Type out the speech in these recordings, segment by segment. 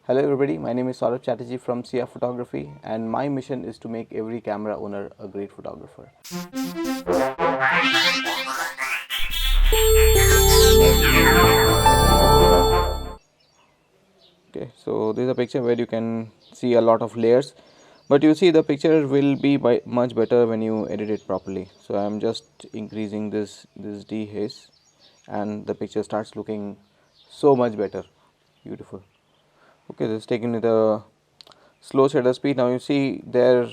Hello everybody, my name is Saurabh Chatterjee from SIA Photography, and my mission is to make every camera owner a great photographer. Okay, so this is a picture where you can see a lot of layers, but you see the picture will be much better when you edit it properly. So I am just increasing this dehaze, and the picture starts looking so much better. Beautiful. Okay, this is taken with a slow shutter speed. Now you see there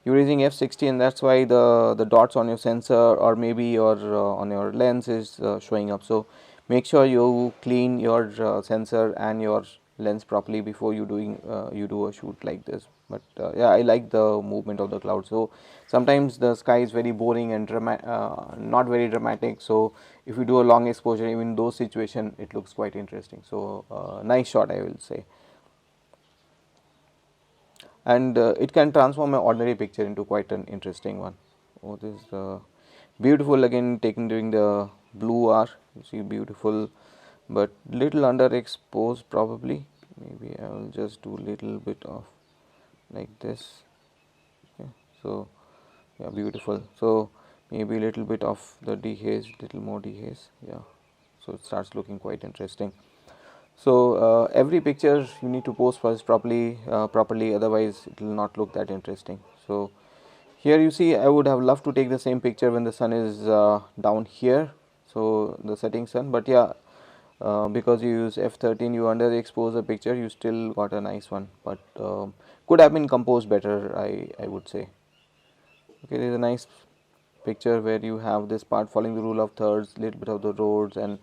you're using f16, and that's why the dots on your sensor or maybe your on your lens is showing up. So make sure you clean your sensor and your lens properly before you do a shoot like this. But yeah, I like the movement of the cloud. So sometimes the sky is very boring and not very dramatic, so if you do a long exposure, even in those situations, it looks quite interesting. So nice shot, I will say. And it can transform an ordinary picture into quite an interesting one. Oh, this is beautiful, again taken during the blue hour. You see, beautiful, but little underexposed probably. Maybe I will just do little bit of like this. Okay, so yeah, beautiful. So maybe a little bit of the dehaze, little more dehaze. Yeah, so it starts looking quite interesting. So every picture you need to pose first properly, otherwise it will not look that interesting. So here you see, I would have loved to take the same picture when the sun is down here, so the setting sun, but yeah, because you use f13, you underexpose a picture, you still got a nice one, but could have been composed better, I would say. Okay, there is a nice picture where you have this part following the rule of thirds, little bit of the roads and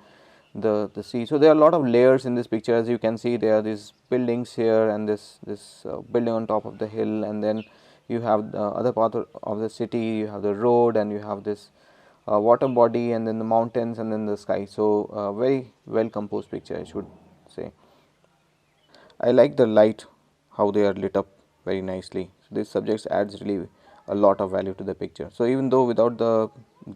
the sea. So there are a lot of layers in this picture. As you can see, there are these buildings here and this building on top of the hill, and then you have the other part of the city, you have the road, and you have this water body, and then the mountains, and then the sky. So very well composed picture, I should say. I like the light, how they are lit up very nicely. So this subjects adds really a lot of value to the picture. So even though without the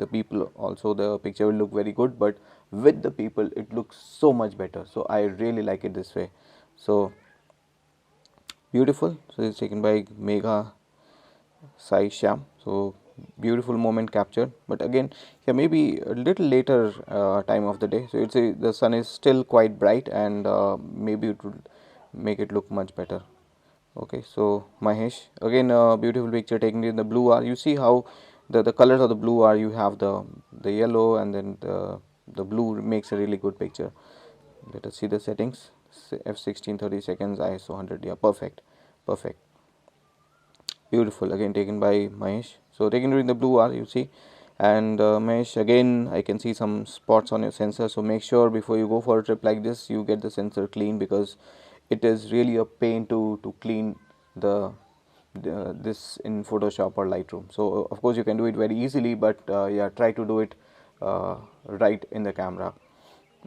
people also the picture will look very good, but with the people it looks so much better. So I really like it this way. So beautiful. So this is taken by Megha Sai Sham. So beautiful moment captured, but again here maybe a little later time of the day. So it's the sun is still quite bright, and maybe it would make it look much better. Okay, so Mahesh, again a beautiful picture taken in the blue hour. You see how the colors of the blue hour, you have the yellow and then the blue makes a really good picture. Let us see the settings. F16, 30 seconds, ISO 100. Yeah, perfect, perfect. Beautiful, again taken by Mahesh. So taken during the blue hour, you see. And Mahesh, again I can see some spots on your sensor, so make sure before you go for a trip like this you get the sensor clean, because it is really a pain to clean this in Photoshop or Lightroom. So of course you can do it very easily, but yeah, try to do it right in the camera.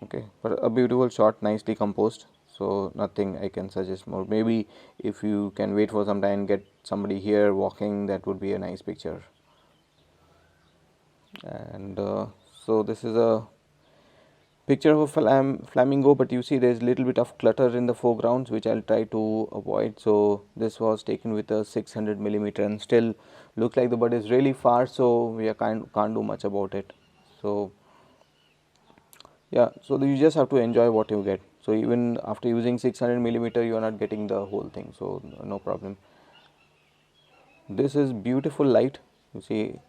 Okay, but a beautiful shot, nicely composed. So nothing I can suggest more. Maybe if you can wait for some time, get somebody here walking, that would be a nice picture. And so this is a picture of a flamingo, but you see there is a little bit of clutter in the foregrounds, which I'll try to avoid. So this was taken with a 600 millimeter, and still looks like the bird is really far, so we can't do much about it. So yeah, so you just have to enjoy what you get. So even after using 600 millimeter, you are not getting the whole thing, so no problem. This is beautiful light. You see,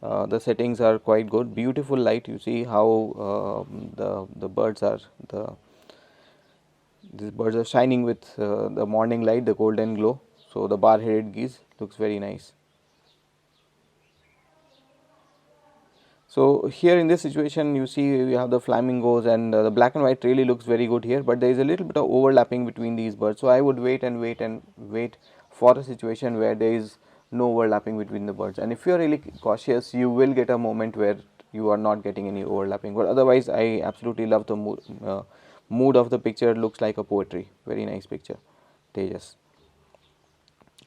the settings are quite good. Beautiful light. You see how the birds are these birds are shining with the morning light, the golden glow. So the bar-headed geese looks very nice. So here in this situation, you see we have the flamingos, and the black and white really looks very good here, but there is a little bit of overlapping between these birds. So I would wait and wait and wait for a situation where there is no overlapping between the birds, and if you are really cautious, you will get a moment where you are not getting any overlapping. But otherwise, I absolutely love the mood of the picture. Looks like a poetry. Very nice picture, Tejas.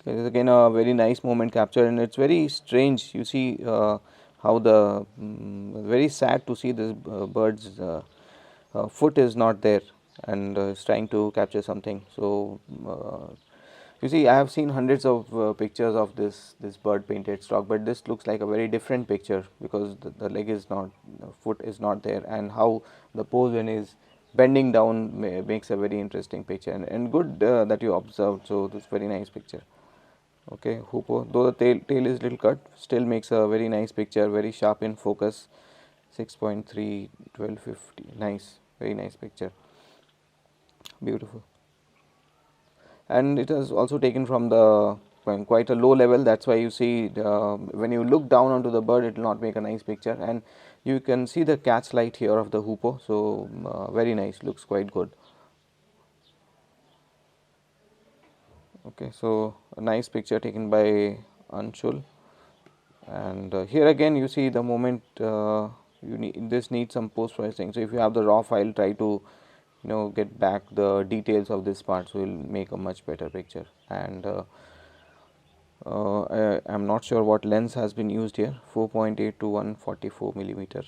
It is again a very nice moment capture, and it's very strange. You see how very sad to see this bird's foot is not there. and is trying to capture something. So you see, I have seen hundreds of pictures of this bird painted stock, but this looks like a very different picture because the leg is not, the foot is not there, and how the pose when is bending down makes a very interesting picture, and good that you observed. So this very nice picture. Okay, hoopoe, though the tail is little cut, still makes a very nice picture, very sharp in focus. 6.3, 1250, nice, very nice picture, beautiful. And it is also taken from the quite a low level. That's why you see when you look down onto the bird, it will not make a nice picture, and you can see the catch light here of the hoopoe. So very nice, looks quite good. Okay, so a nice picture taken by Anshul. And here again you see the moment you need, this needs some post processing. So if you have the raw file, try to get back the details of this part, so you'll make a much better picture. And I am not sure what lens has been used here. 4.8 to 144 millimeter.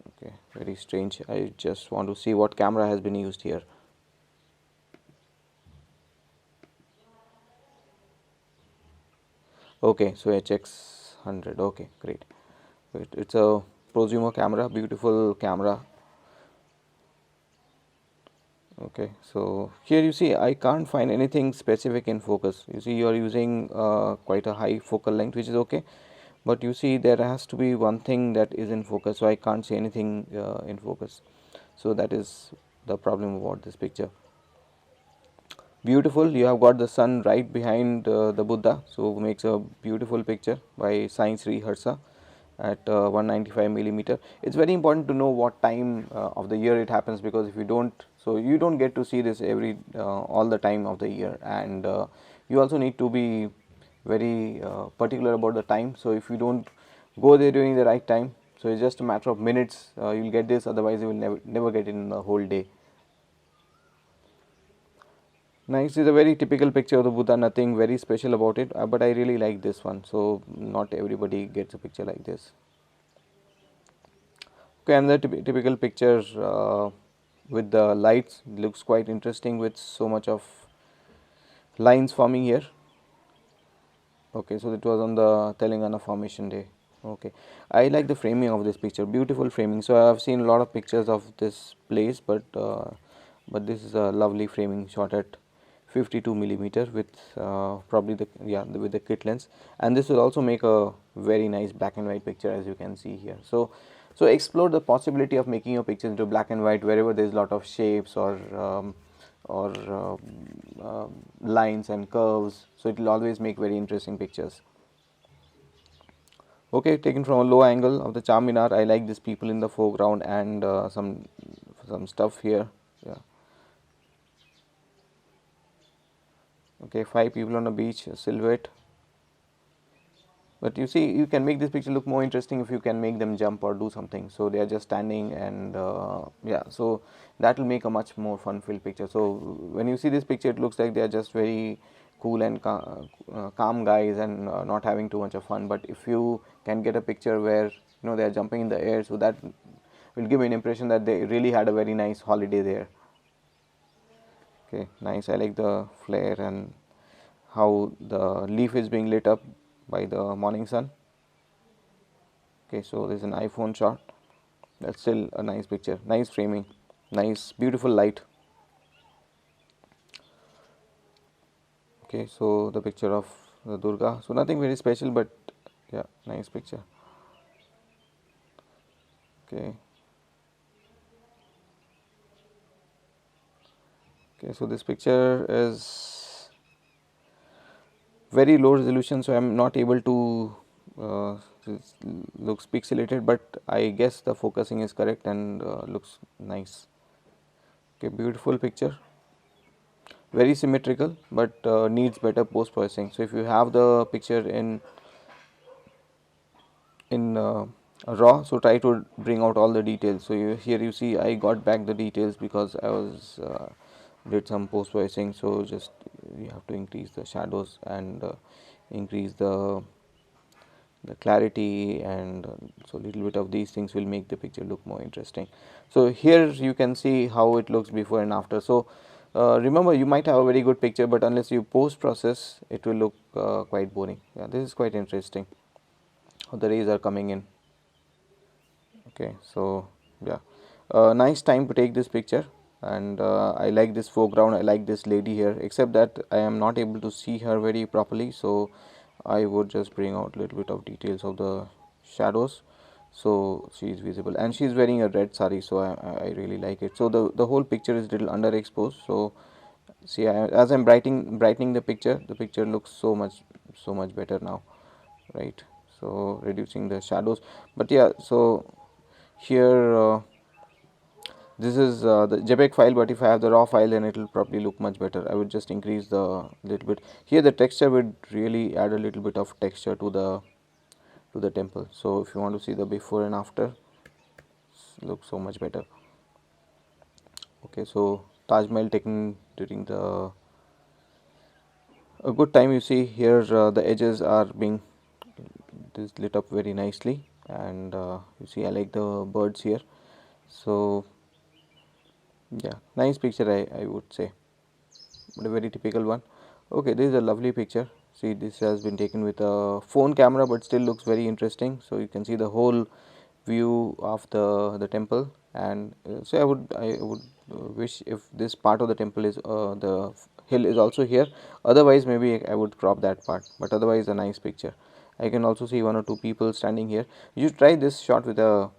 Okay, very strange. I just want to see what camera has been used here. Okay, so HX 100. Okay, great. It's a prosumer camera, beautiful camera. Okay, so here you see I can't find anything specific in focus. You see you are using quite a high focal length, which is okay, but you see there has to be one thing that is in focus, so I can't see anything in focus. So that is the problem about this picture. Beautiful, you have got the sun right behind the Buddha, so makes a beautiful picture by Sai Sri Harsa at 195 millimeter. It's very important to know what time of the year it happens, because if you don't, so you don't get to see this every all the time of the year, and you also need to be very particular about the time. So if you don't go there during the right time, so it's just a matter of minutes, you'll get this, otherwise you will never get it in the whole day. Nice, is a very typical picture of the Buddha, nothing very special about it, but I really like this one. So not everybody gets a picture like this. Okay, another typical picture with the lights, looks quite interesting with so much of lines forming here. Okay, so it was on the Telangana Formation Day. Okay, I like the framing of this picture, beautiful framing. So I have seen a lot of pictures of this place, but this is a lovely framing shot at 52 millimeter with probably with the kit lens, and this will also make a very nice black and white picture, as you can see here. So explore the possibility of making your pictures into black and white wherever there is a lot of shapes or lines and curves. So it will always make very interesting pictures. Okay, taken from a low angle of the Charminar. I like these people in the foreground and some stuff here. Yeah. Okay, 5 people on a beach, a silhouette. But you see, you can make this picture look more interesting if you can make them jump or do something. So they are just standing, and yeah, so that will make a much more fun-filled picture. So when you see this picture, it looks like they are just very cool and calm guys and not having too much of fun. But if you can get a picture where they are jumping in the air, so that will give an impression that they really had a very nice holiday there. Okay, nice. I like the flare and how the leaf is being lit up by the morning sun. Okay, so there's an iPhone shot. That's still a nice picture, nice framing, nice beautiful light. Okay, so the picture of the Durga, so nothing very special, but yeah, nice picture. Okay, so this picture is very low resolution, so I'm not able to this looks pixelated, but I guess the focusing is correct and looks nice. Okay, beautiful picture, very symmetrical, but needs better post processing. So if you have the picture in raw, so try to bring out all the details. So here you see I got back the details because I was did some post processing. So just you have to increase the shadows and increase the the clarity, and so little bit of these things will make the picture look more interesting. So here you can see how it looks before and after. So remember, you might have a very good picture, but unless you post process, it will look quite boring. Yeah, this is quite interesting how the rays are coming in. Okay, so yeah, nice time to take this picture, and I like this foreground. I like this lady here, except that I am not able to see her very properly, so I would just bring out a little bit of details of the shadows, so she is visible, and she is wearing a red sari, so I really like it. So the whole picture is little underexposed. So see, as I'm brightening the picture looks so much better now, right? So reducing the shadows, but yeah, so here this is the JPEG file, but if I have the raw file, then it will probably look much better. I would just increase the little bit. Here the texture would really add a little bit of texture to the temple. So if you want to see the before and after, looks so much better. Okay, so Taj Mahal taken during the a good time. You see here the edges are being this lit up very nicely, and you see I like the birds here. So yeah, nice picture, I would say, but a very typical one. Okay, this is a lovely picture. See, this has been taken with a phone camera, but still looks very interesting. So you can see the whole view of the temple, and so I would wish if this part of the temple is the hill is also here. Otherwise, maybe I would crop that part, but otherwise a nice picture. I can also see one or two people standing here. You try this shot with a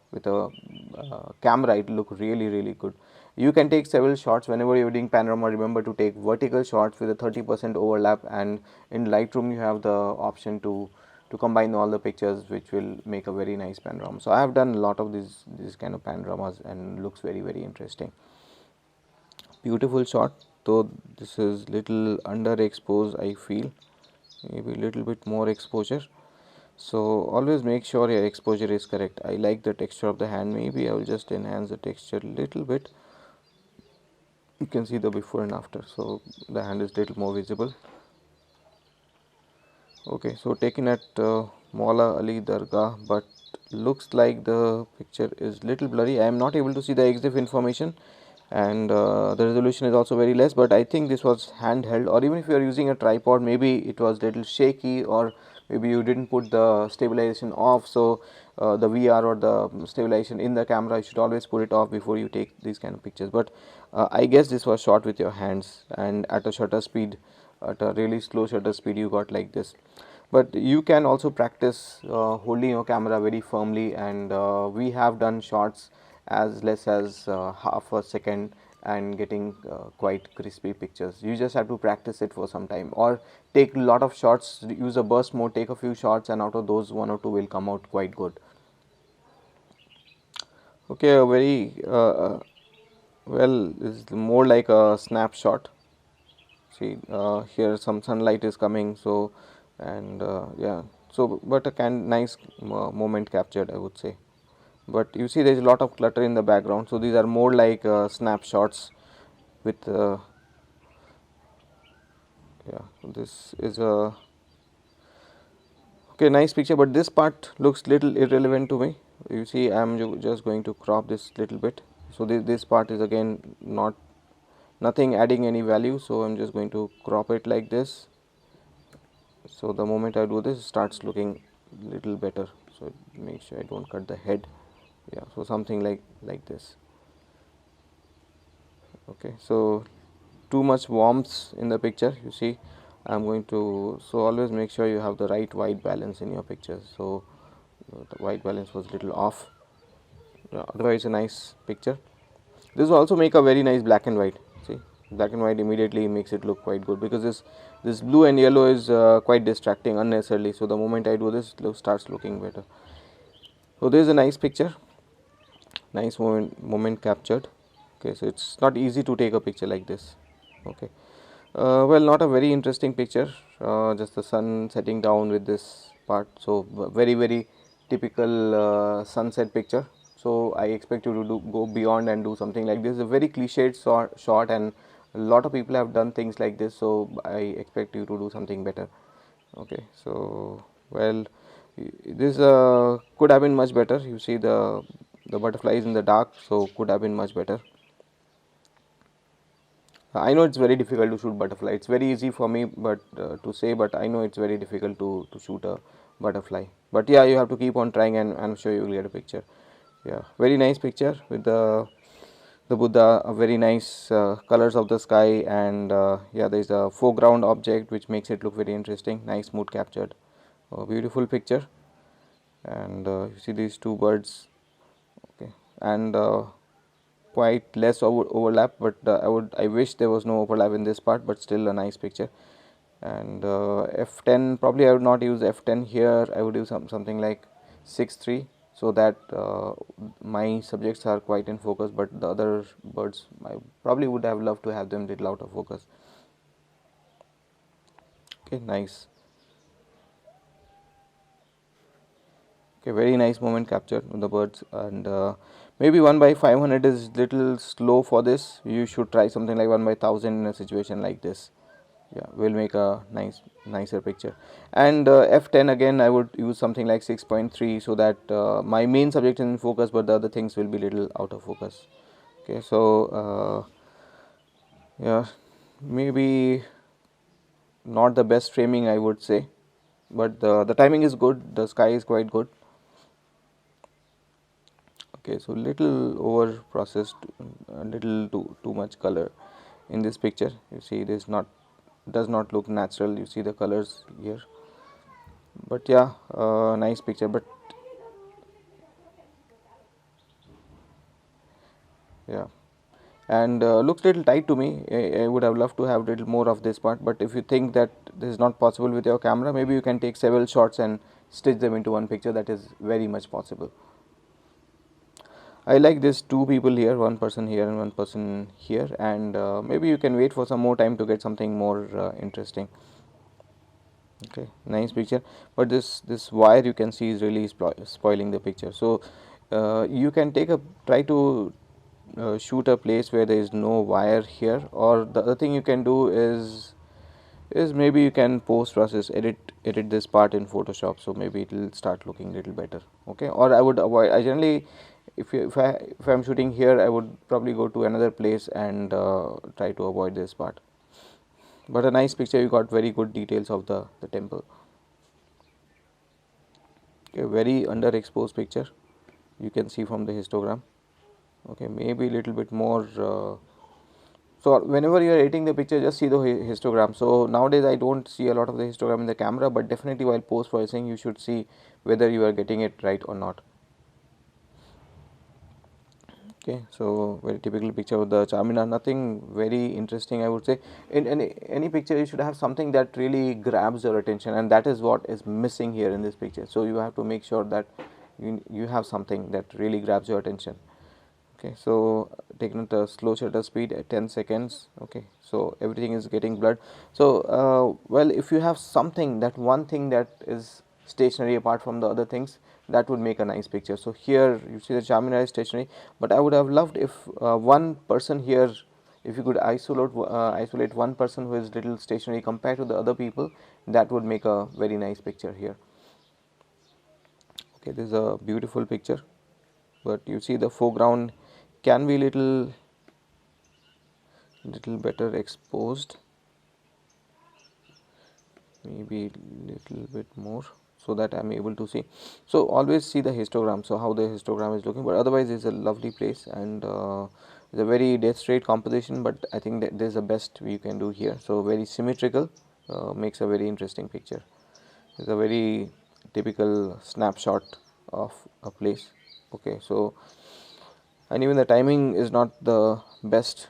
camera; it will look really good. You can take several shots whenever you're doing panorama. Remember to take vertical shots with a 30% overlap, and in Lightroom you have the option to combine all the pictures, which will make a very nice panorama. So I have done a lot of these kind of panoramas, and looks very interesting. Beautiful shot, though this is little underexposed, I feel, maybe a little bit more exposure. So always make sure your exposure is correct. I like the texture of the hand. Maybe I will just enhance the texture a little bit. You can see the before and after, so the hand is little more visible. Okay, so taken at Maula Ali Dargah, but looks like the picture is little blurry. I am not able to see the EXIF information, and the resolution is also very less, but I think this was handheld, or even if you are using a tripod, maybe it was little shaky, or maybe you didn't put the stabilization off. So the VR or the stabilization in the camera, you should always put it off before you take these kind of pictures. But I guess this was shot with your hands, and at a shutter speed, at a really slow shutter speed, you got like this. But you can also practice holding your camera very firmly, and we have done shots as less as half a second and getting quite crispy pictures. You just have to practice it for some time, or take a lot of shots, use a burst mode, take a few shots, and out of those one or two will come out quite good. Okay, a very well, this is more like a snapshot. See, here some sunlight is coming, so, and yeah, so but a nice moment captured, I would say. But you see there is a lot of clutter in the background, so these are more like snapshots with yeah, this is a okay, nice picture, but this part looks little irrelevant to me. You see, I am just going to crop this little bit. So this part is again nothing adding any value, so I'm just going to crop it like this. So the moment I do this, it starts looking little better. So make sure I don't cut the head. Yeah, so something like this. Okay, so too much warmth in the picture, you see. I'm going to, so always make sure you have the right white balance in your pictures. So the white balance was little off. Otherwise a nice picture. This will also make a very nice black and white. See, black and white immediately makes it look quite good, because this blue and yellow is quite distracting unnecessarily. So the moment I do this, it starts looking better. So this is a nice picture, nice moment captured. Okay, so it's not easy to take a picture like this. Okay, well, not a very interesting picture, just the sun setting down with this part. So very typical sunset picture. So I expect you to go beyond and do something like this. A very cliched shot, and a lot of people have done things like this, so I expect you to do something better. Okay, so well, This could have been much better. You see the butterfly is in the dark, so could have been much better. I know it's very difficult to shoot butterfly. It's very easy for me, but to say, but I know it's very difficult to shoot a butterfly. But yeah, you have to keep on trying, and I'm sure you will get a picture. Yeah, very nice picture with the Buddha, very nice colors of the sky, and yeah, there is a foreground object which makes it look very interesting. Nice mood captured, beautiful picture, and you see these two birds, okay, and quite less overlap, but I wish there was no overlap in this part, but still a nice picture. And f10, probably I would not use f10 here. I would use something like 6:3, so that my subjects are quite in focus, but the other birds I probably would have loved to have them little out of focus. Okay, nice. Okay, very nice moment captured with the birds, and maybe 1/500 is little slow for this. You should try something like 1/1000 in a situation like this. Yeah, will make a nicer picture. And f10 again, I would use something like 6.3, so that my main subject is in focus, but the other things will be little out of focus. Okay, so yeah, maybe not the best framing, I would say, but the timing is good, the sky is quite good. Okay, so little over processed, a little too much color in this picture. You see, it is not, does not look natural. You see the colors here, but yeah, nice picture. But yeah, and looks little tight to me. I would have loved to have little more of this part, but if you think that this is not possible with your camera, maybe you can take several shots and stitch them into one picture. That is very much possible. I like this two people here, one person here and one person here, and maybe you can wait for some more time to get something more interesting. Okay, nice picture, but this wire you can see is really spoiling the picture. So you can take a try to shoot a place where there is no wire here, or the other thing you can do is maybe you can post process edit this part in Photoshop, so maybe it will start looking little better. Okay, or I would avoid, I generally, if I'm shooting here, I would probably go to another place and try to avoid this part. But a nice picture, you got very good details of the temple. Okay, very underexposed picture, you can see from the histogram. Okay, maybe a little bit more so whenever you are editing the picture, just see the histogram. So nowadays I don't see a lot of the histogram in the camera, but definitely while post processing you should see whether you are getting it right or not. Okay, so very typical picture of the Charminar, nothing very interesting, I would say. In any picture you should have something that really grabs your attention, and that is what is missing here in this picture. So you have to make sure that you have something that really grabs your attention. Okay, so taking at a slow shutter speed at 10 seconds. Okay, so everything is getting blurred. So well, if you have something, that one thing that is stationary apart from the other things, that would make a nice picture. So here you see the Charminar is stationary, but I would have loved if one person here, if you could isolate one person who is little stationary compared to the other people, that would make a very nice picture here. Okay, this is a beautiful picture, but you see the foreground can be little better exposed, maybe little bit more, so that I am able to see. So always see the histogram, so how the histogram is looking, but otherwise it's a lovely place, and it's a very dead straight composition, but I think that this is the best we can do here. So very symmetrical, makes a very interesting picture. It's a very typical snapshot of a place. Okay, so and even the timing is not the best.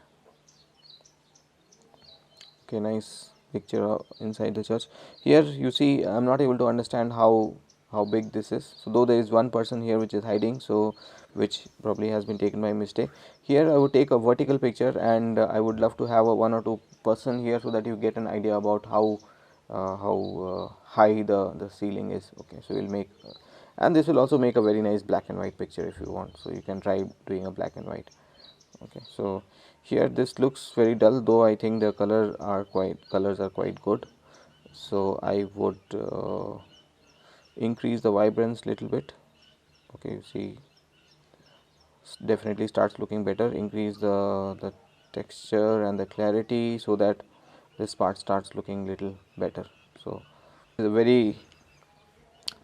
Okay, nice picture inside the church. Here you see, I am not able to understand how big this is. So though there is one person here which is hiding, so which probably has been taken by mistake. Here I would take a vertical picture, and I would love to have a one or two person here, so that you get an idea about how high the ceiling is. Okay, so we'll make and this will also make a very nice black and white picture if you want. So you can try doing a black and white. Okay, so here this looks very dull, though I think the colors are quite good. So I would increase the vibrance little bit. Okay, you see, definitely starts looking better. Increase the texture and the clarity so that this part starts looking little better. So it's a very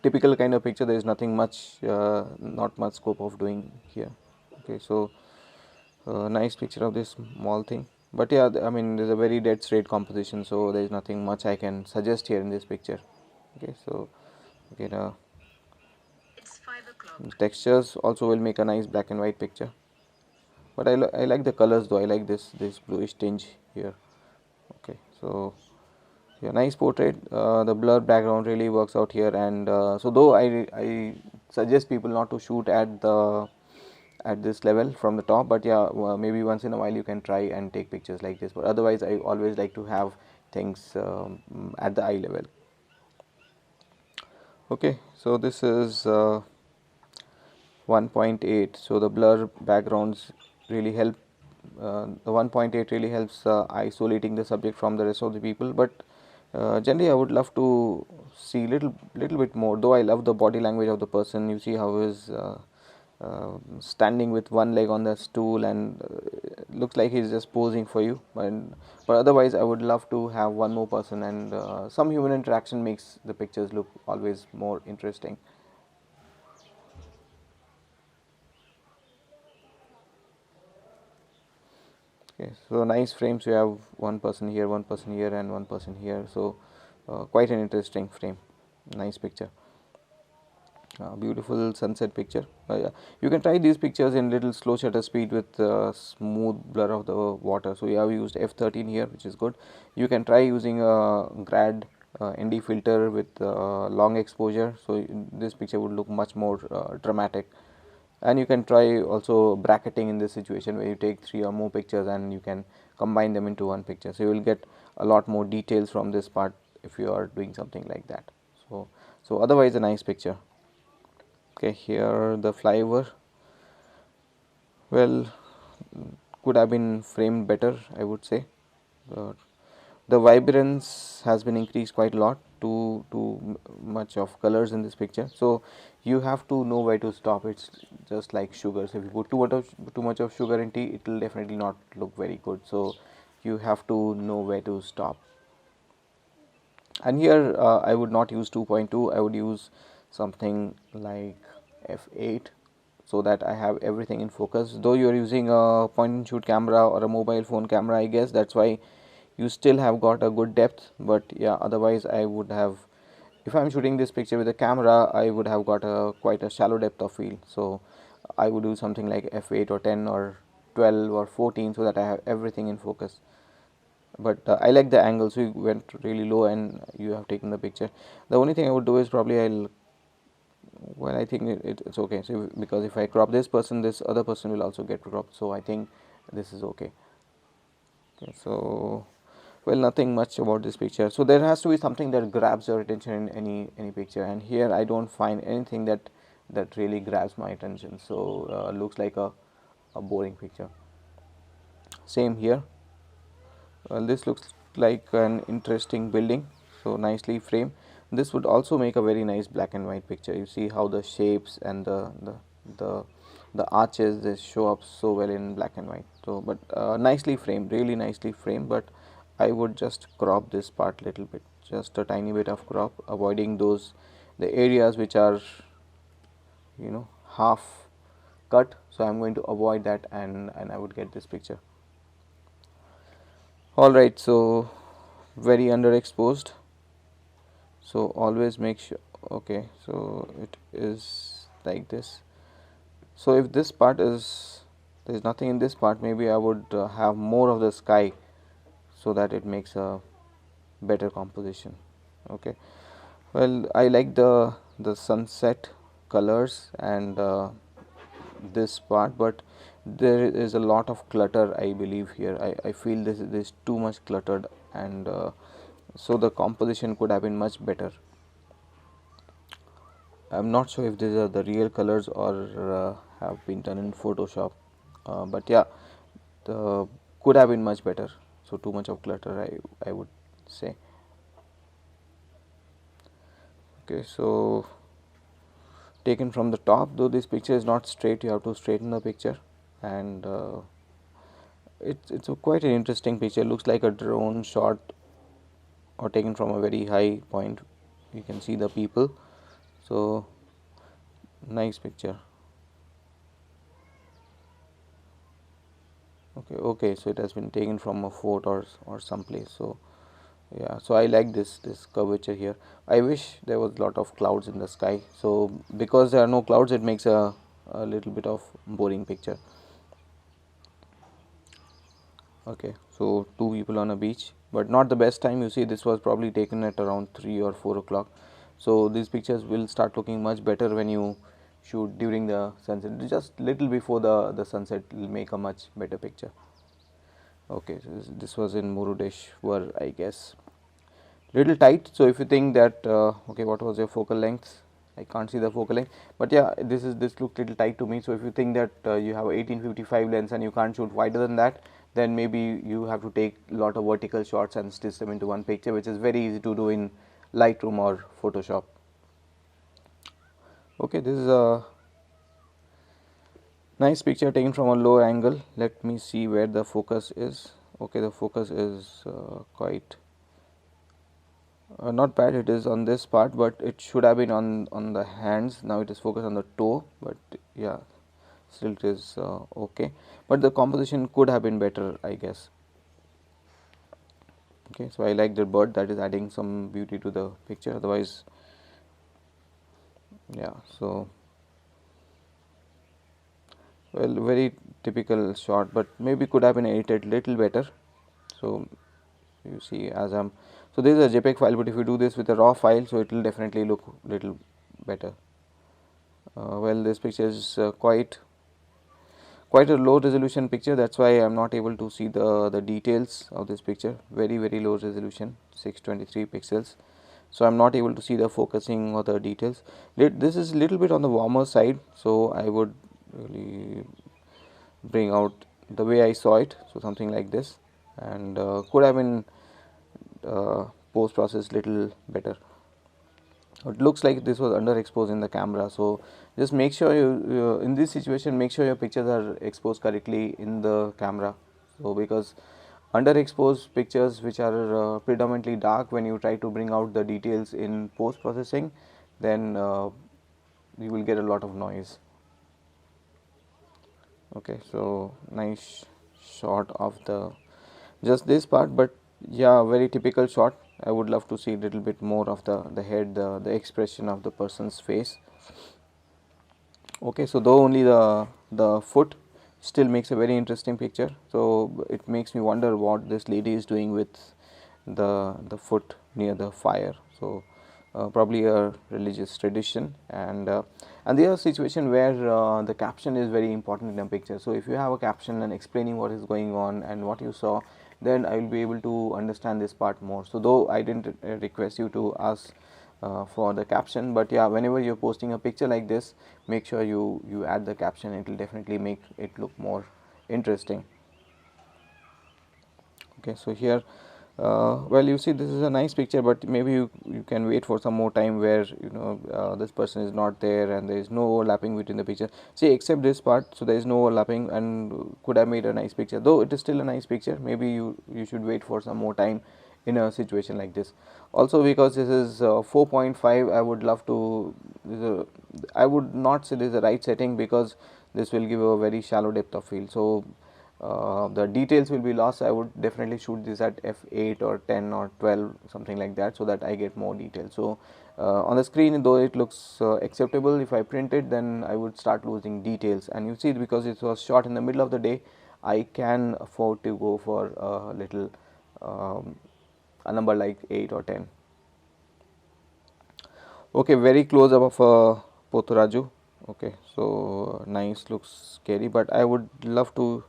typical kind of picture. There is nothing much, not much scope of doing here. Okay, so nice picture of this small thing. But yeah, I mean, there's a very dead straight composition, so there is nothing much I can suggest here in this picture. Okay, so again, textures also will make a nice black and white picture. But I like the colors though. I like this bluish tinge here. Okay, so yeah, nice portrait. The blur background really works out here, and so though I suggest people not to shoot at this level from the top, but yeah, maybe once in a while you can try and take pictures like this. But otherwise, I always like to have things at the eye level. Okay, so this is 1.8. So the blur backgrounds really help. The 1.8 really helps isolating the subject from the rest of the people. But generally, I would love to see little bit more. Though I love the body language of the person. You see how he's standing with one leg on the stool, and looks like he's just posing for you. But otherwise, I would love to have one more person, and some human interaction makes the pictures look always more interesting. Okay, so nice frames. You have one person here, and one person here. So quite an interesting frame. Nice picture. Beautiful sunset picture. Yeah. You can try these pictures in little slow shutter speed with smooth blur of the water. So you have used f13 here, which is good. You can try using a grad ND filter with long exposure. So this picture would look much more dramatic. And you can try also bracketing in this situation, where you take 3 or more pictures and you can combine them into one picture. So you will get a lot more details from this part if you are doing something like that. So otherwise a nice picture. Okay, here the flyover, well, could have been framed better, I would say. The vibrance has been increased quite a lot. Too much of colors in this picture, so you have to know where to stop. It's just like sugar. So if you put too much of sugar in tea, it will definitely not look very good. So you have to know where to stop. And here I would not use 2.2. I would use something like f8, so that I have everything in focus. Though you are using a point and shoot camera or a mobile phone camera, I guess that's why you still have got a good depth. But yeah, otherwise I would have, if I am shooting this picture with a camera, I would have got a quite a shallow depth of field. So I would do something like f8 or 10 or 12 or 14, so that I have everything in focus. But I like the angle, so you went really low and you have taken the picture. The only thing I would do is probably well, I think it's okay. So because if I crop this person, this other person will also get cropped. So I think this is okay. Okay, so well, nothing much about this picture. So there has to be something that grabs your attention in any picture, and here I don't find anything that really grabs my attention. So looks like a boring picture. Same here. Well, this looks like an interesting building, so nicely framed. This would also make a very nice black and white picture. You see how the shapes and the the arches, they show up so well in black and white. So but nicely framed, really nicely framed. But I would just crop this part little bit, just a tiny bit of crop, avoiding those the areas which are, you know, half cut. So I am going to avoid that, and I would get this picture. Alright, so very underexposed, so always make sure. Okay, so it is like this. So if this part is, there is nothing in this part, maybe I would have more of the sky, so that it makes a better composition. Okay, well, I like the sunset colors and this part, but there is a lot of clutter, I believe here. I feel this is too much cluttered, and so the composition could have been much better. I'm not sure if these are the real colors or have been done in Photoshop, but yeah, the could have been much better. So too much of clutter, I would say. Okay, so taken from the top, though this picture is not straight, you have to straighten the picture, and it's a quite an interesting picture. Looks like a drone shot or taken from a very high point. You can see the people, so nice picture. Okay, so it has been taken from a fort or someplace. So yeah, so I like this curvature here. I wish there was a lot of clouds in the sky, so because there are no clouds, it makes a little bit of boring picture. Okay, so two people on a beach, but not the best time. You see, this was probably taken at around 3 or 4 o'clock. So these pictures will start looking much better when you shoot during the sunset. Just little before the sunset will make a much better picture. Okay, so this was in Murudeshwar, I guess. Little tight. So if you think that okay, what was your focal length? I can't see the focal length, but yeah, this looked little tight to me. So if you think that you have 1855 lens and you can't shoot wider than that, then maybe you have to take a lot of vertical shots and stitch them into one picture, which is very easy to do in Lightroom or Photoshop. Okay, this is a nice picture taken from a low angle. Let me see where the focus is. Okay, the focus is quite not bad. It is on this part, but it should have been on the hands. Now it is focused on the toe, but yeah, still it is okay, but the composition could have been better, I guess. Okay, so I like the bird, that is adding some beauty to the picture. Otherwise, yeah, so well, very typical shot, but maybe could have been edited little better. So you see, as I'm so this is a JPEG file, but if you do this with a raw file, so it will definitely look little better. Well, this picture is quite a low resolution picture, that's why I am not able to see the details of this picture. Very low resolution, 623 pixels. So I am not able to see the focusing or the details. This is little bit on the warmer side, so I would really bring out the way I saw it, so something like this, and could have been post process little better. It looks like this was underexposed in the camera, so just make sure you in this situation, make sure your pictures are exposed correctly in the camera. So because underexposed pictures which are predominantly dark, when you try to bring out the details in post processing, then you will get a lot of noise. Okay, so nice shot of the just this part, but yeah, very typical shot. I would love to see a little bit more of the head, the expression of the person's face. Okay, so though only the foot still makes a very interesting picture, so it makes me wonder what this lady is doing with the foot near the fire. So probably a religious tradition, and the other situation where the caption is very important in a picture. So if you have a caption and explaining what is going on and what you saw, then I will be able to understand this part more. So though I didn't request you to ask for the caption, but yeah, whenever you're posting a picture like this, make sure you add the caption. It will definitely make it look more interesting. Okay, so here well, you see, this is a nice picture, but maybe you can wait for some more time where this person is not there and there is no overlapping between the picture. See, except this part, so there is no overlapping and could have made a nice picture. Though it is still a nice picture, maybe you should wait for some more time in a situation like this. Also, because this is 4.5, I would love to I would not say this is the right setting, because this will give a very shallow depth of field. So the details will be lost. I would definitely shoot this at f8 or 10 or 12, something like that, so that I get more detail. So on the screen, though it looks acceptable, if I print it, then I would start losing details. And you see, because it was shot in the middle of the day, I can afford to go for a little a number like 8 or 10. Okay, very close up of Pothraju. Okay, so nice, looks scary, but I would love to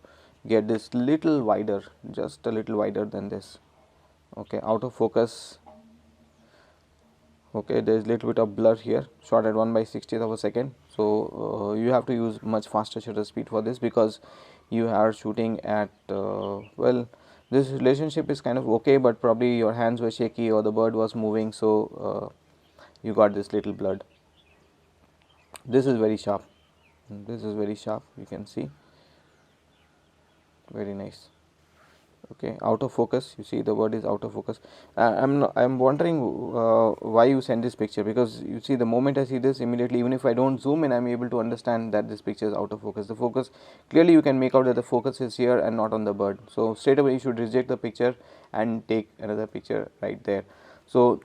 get this little wider, just a little wider than this. Okay, out of focus. Okay, there is little bit of blur here, shot at 1/60th of a second. So you have to use much faster shutter speed for this, because you are shooting at well, this relationship is kind of okay, but probably your hands were shaky or the bird was moving, so you got this little blurred. This is very sharp. This is very sharp, you can see, very nice. Okay, out of focus, you see the word is out of focus. I'm wondering why you send this picture, because you see the moment I see this, immediately, even if I don't zoom in, I'm able to understand that this picture is out of focus. The focus, clearly you can make out that the focus is here and not on the bird. So straight away you should reject the picture and take another picture right there. So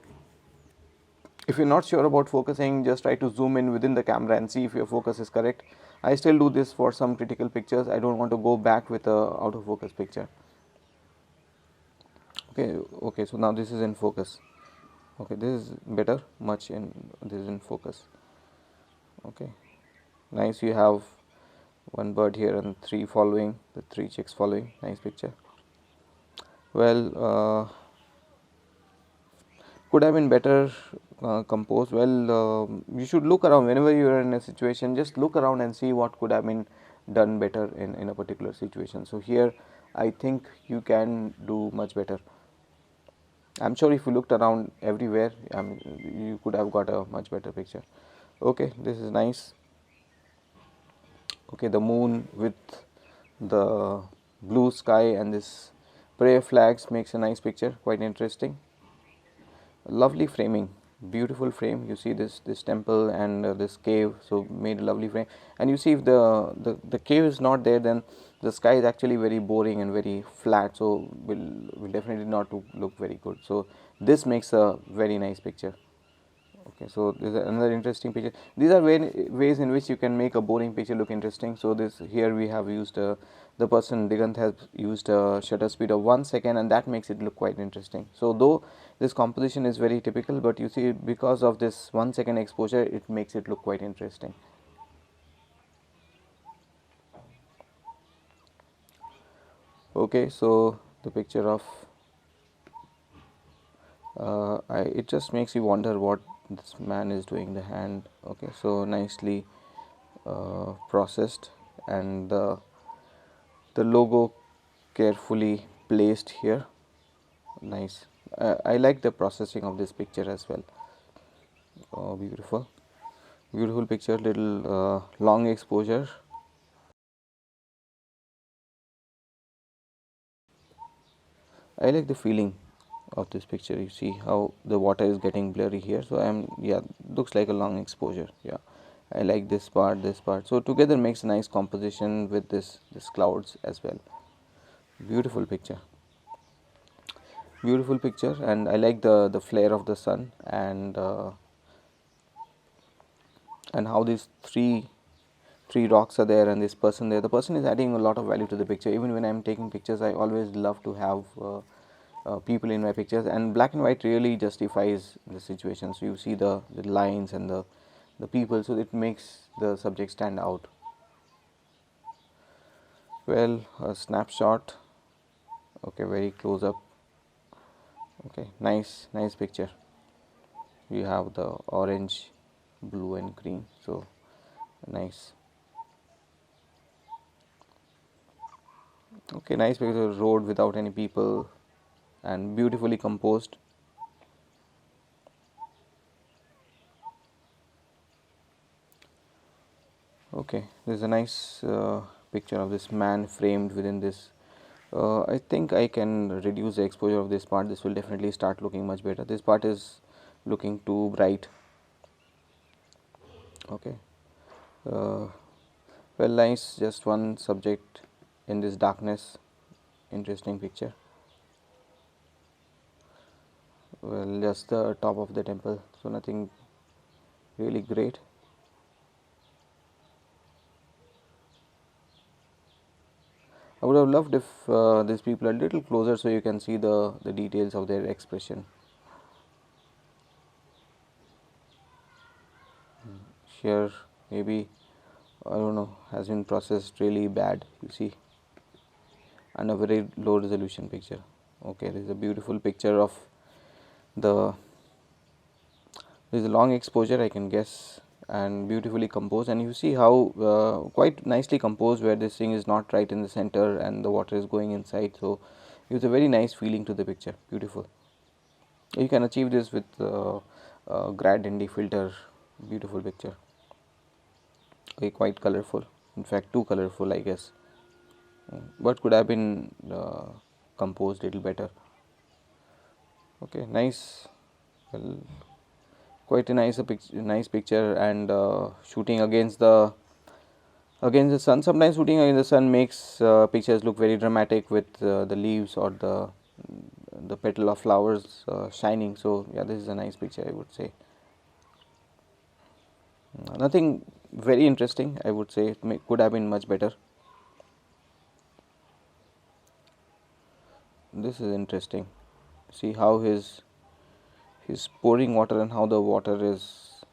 if you're not sure about focusing, just try to zoom in within the camera and see if your focus is correct. I still do this for some critical pictures. I don't want to go back with a out of focus picture. Okay, so now this is in focus. Okay, this is better, much in, this is in focus. Okay, nice. You have one bird here and three following, the three chicks following. Nice picture. Well, could have been better composed. Well, you should look around whenever you are in a situation. Just look around and see what could have been done better in a particular situation. So here I think you can do much better. I'm sure if you looked around everywhere, you could have got a much better picture. Okay, this is nice. Okay, the moon with the blue sky and this prayer flags makes a nice picture, quite interesting. Lovely framing, beautiful frame. You see this temple and this cave, so made a lovely frame. And you see, if the cave is not there, then the sky is actually very boring and very flat, so will definitely not look very good. So this makes a very nice picture. Okay, so this is another interesting picture. These are ways in which you can make a boring picture look interesting. So this here we have used the person Digant has used a shutter speed of 1 second, and that makes it look quite interesting. So though this composition is very typical, but you see, because of this 1 second exposure, it makes it look quite interesting. Okay, so the picture of it just makes you wonder what this man is doing, the hand. Okay, so nicely processed, and the logo carefully placed here. Nice. I like the processing of this picture as well. Oh, beautiful, beautiful picture. Little long exposure. I like the feeling of this picture. You see how the water is getting blurry here, so yeah, looks like a long exposure. Yeah, I like this part, so together makes a nice composition with this clouds as well. Beautiful picture, beautiful picture. And I like the flare of the sun, and how these three rocks are there and this person there. The person is adding a lot of value to the picture. Even when I'm taking pictures, I always love to have people in my pictures, and black and white really justifies the situation. So you see the lines and the people, so it makes the subject stand out. Well, a snapshot. Okay, very close up. Okay, nice picture. You have the orange, blue and green, so nice. Okay, nice picture. Road without any people and beautifully composed. Okay, there's a nice picture of this man framed within this. I think I can reduce the exposure of this part. This will definitely start looking much better. This part is looking too bright. Okay, well, nice. Just one subject in this darkness. Interesting picture. Well, just the top of the temple, so nothing really great. I would have loved if these people are a little closer, so you can see the details of their expression. Here, maybe, I don't know, has been processed really bad, you see, and a very low resolution picture. Okay, there is a beautiful picture of the, there is a long exposure, I can guess, and beautifully composed. And you see how quite nicely composed, where this thing is not right in the center and the water is going inside. So it's a very nice feeling to the picture. Beautiful. You can achieve this with grad ND filter. Beautiful picture. quite colorful, in fact too colorful I guess, but could have been composed a little better. Okay, nice. Well, quite a nice picture, and shooting against the sun. Sometimes shooting against the sun makes pictures look very dramatic with the leaves or the petal of flowers shining. So yeah, this is a nice picture, I would say. Nothing very interesting, I would say. Could have been much better. This is interesting. See how he's pouring water and how the water is.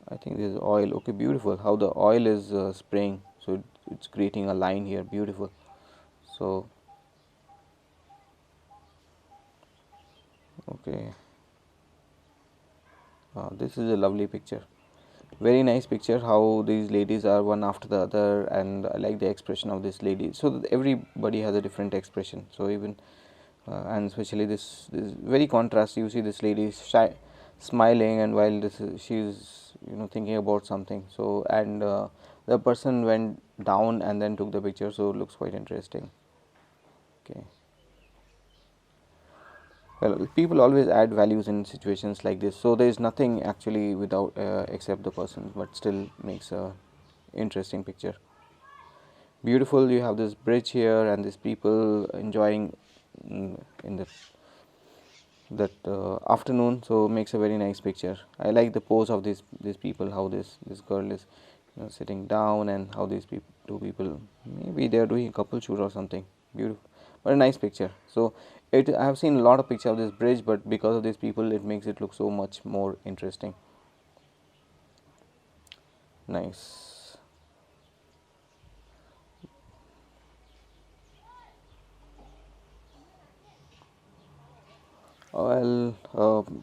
I think this is oil. Okay, beautiful. How the oil is spraying. So it's creating a line here. Beautiful. So okay, this is a lovely picture. Very nice picture. How these ladies are one after the other, and I like the expression of this lady. So that everybody has a different expression. So even and especially this very contrast. You see this lady smiling, and while she's thinking about something. So and the person went down and then took the picture. So it looks quite interesting. Okay. Well, people always add values in situations like this. So there is nothing actually without except the person, but still makes a interesting picture. Beautiful. You have this bridge here and these people enjoying in that afternoon. So makes a very nice picture. I like the pose of these people. How this girl is sitting down, and how these two people, maybe they are doing a couple shoot or something. Beautiful, but a nice picture. So I have seen a lot of pictures of this bridge, but because of these people it makes it look so much more interesting. Nice. Well,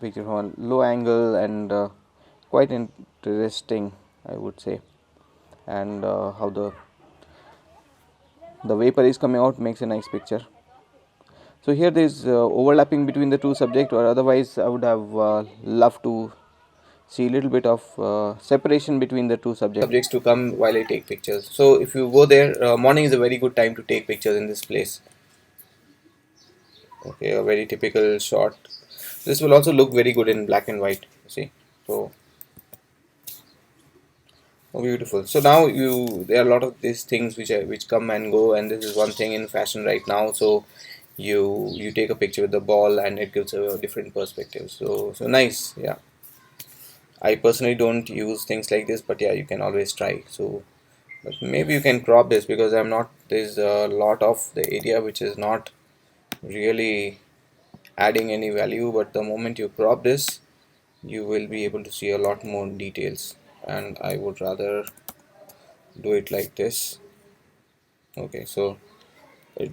picture from a low angle, and quite interesting, I would say. And how the vapor is coming out makes a nice picture. So here there is overlapping between the two subjects, or otherwise I would have loved to see a little bit of separation between the two subjects to come while I take pictures. So if you go there, morning is a very good time to take pictures in this place. Okay, a very typical shot. This will also look very good in black and white. See, so oh, beautiful. So now there are a lot of these things which come and go, and this is one thing in fashion right now. So you take a picture with the ball, and it gives a different perspective. So nice. Yeah, I personally don't use things like this, but yeah, you can always try. So but maybe you can crop this, because I'm not, there's a lot of the area which is not really adding any value, but the moment you crop this, you will be able to see a lot more details, and I would rather do it like this. Okay, so it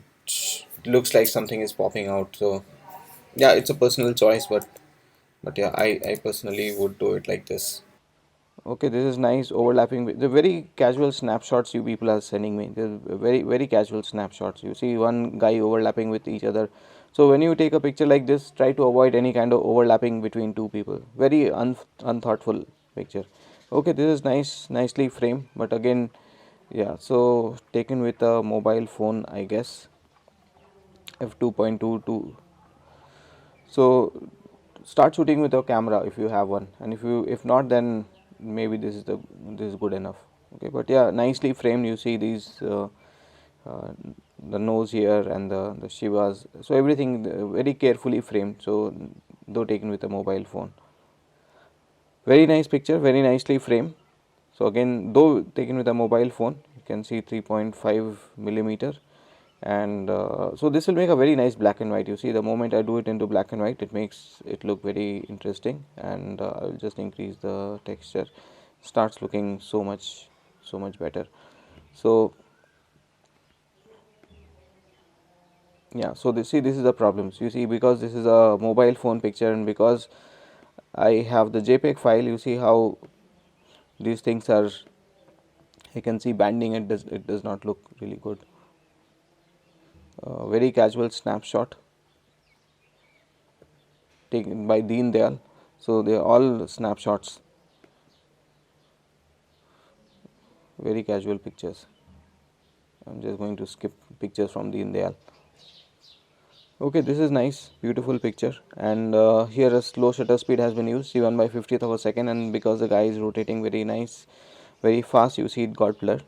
looks like something is popping out. So yeah, it's a personal choice, but yeah, I personally would do it like this. Okay, this is nice overlapping with the very casual snapshots you people are sending me. They're very casual snapshots. You see one guy overlapping with each other. So when you take a picture like this, try to avoid any kind of overlapping between two people. Very unthoughtful picture. Okay, this is nicely framed, but again, yeah. So taken with a mobile phone, I guess. f2.22. So start shooting with a camera if you have one, and if not, then maybe this is good enough. Okay, but yeah, nicely framed. You see these uh, the nose here and the shivas. So everything very carefully framed. So though taken with a mobile phone, very nice picture, very nicely framed. So again, though taken with a mobile phone, you can see 3.5 millimeter, and so this will make a very nice black and white. You see, the moment I do it into black and white, it makes it look very interesting, and I will just increase the texture. Starts looking so much better. So yeah, so this is the problems. You see, because this is a mobile phone picture, and because I have the JPEG file, you see how these things are, you can see banding, it does not look really good. Very casual snapshot taken by Deen Dayal. So they are all snapshots. very casual pictures. I'm just going to skip pictures from the Indial. Okay, this is nice, beautiful picture, and here a slow shutter speed has been used, see 1/50th of a second, and because the guy is rotating very nice, very fast, you see it got blurred.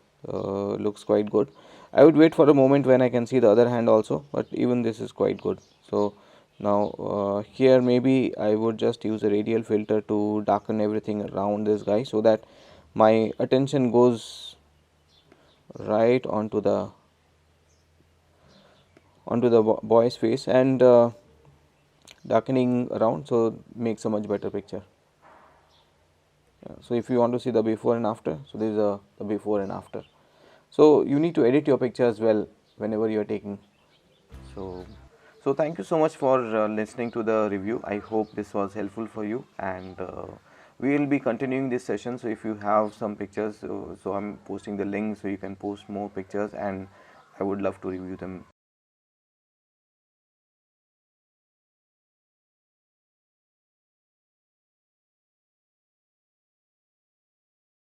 Looks quite good. I would wait for a moment when I can see the other hand also, but even this is quite good. So now here maybe I would just use a radial filter to darken everything around this guy, so that my attention goes right onto the boy's face, and darkening around, so makes a much better picture. So if you want to see the before and after, so this is the before and after. So you need to edit your picture as well whenever you are taking. So thank you so much for listening to the review. I hope this was helpful for you, and we will be continuing this session. So if you have some pictures, so I'm posting the link, so you can post more pictures, and I would love to review them